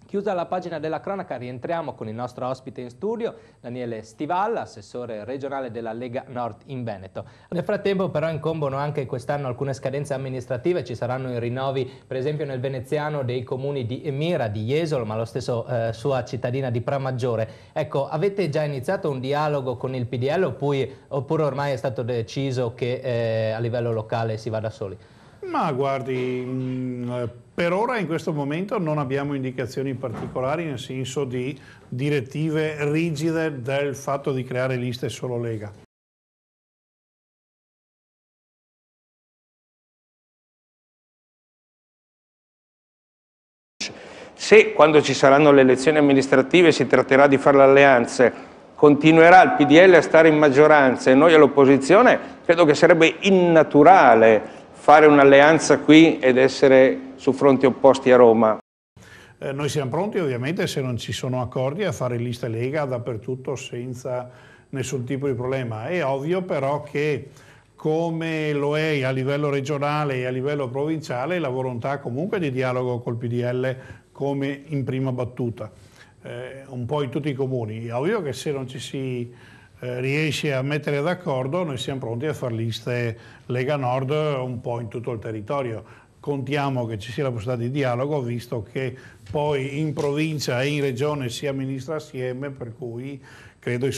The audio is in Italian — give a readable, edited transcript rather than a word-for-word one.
Chiusa la pagina della cronaca, rientriamo con il nostro ospite in studio, Daniele Stivalla, assessore regionale della Lega Nord in Veneto. Nel frattempo però incombono anche quest'anno alcune scadenze amministrative, ci saranno i rinnovi per esempio nel veneziano dei comuni di Emira, di Jesolo, ma lo stesso sua cittadina di Pramaggiore. Ecco, avete già iniziato un dialogo con il PDL oppure ormai è stato deciso che a livello locale si va da soli? Ma guardi, per ora in questo momento non abbiamo indicazioni particolari, nel senso di direttive rigide del fatto di creare liste solo Lega. Se quando ci saranno le elezioni amministrative si tratterà di fare le alleanze, continuerà il PDL a stare in maggioranza e noi all'opposizione, credo che sarebbe innaturale fare un'alleanza qui ed essere su fronti opposti a Roma. Noi siamo pronti ovviamente, se non ci sono accordi, a fare liste Lega dappertutto senza nessun tipo di problema. È ovvio però che, come lo è a livello regionale e a livello provinciale, la volontà comunque di dialogo col PDL come in prima battuta, un po' in tutti i comuni. È ovvio che se non ci si riesce a mettere d'accordo, noi siamo pronti a fare liste Lega Nord un po' in tutto il territorio. Contiamo che ci sia la possibilità di dialogo, visto che poi in provincia e in regione si amministra assieme, per cui credo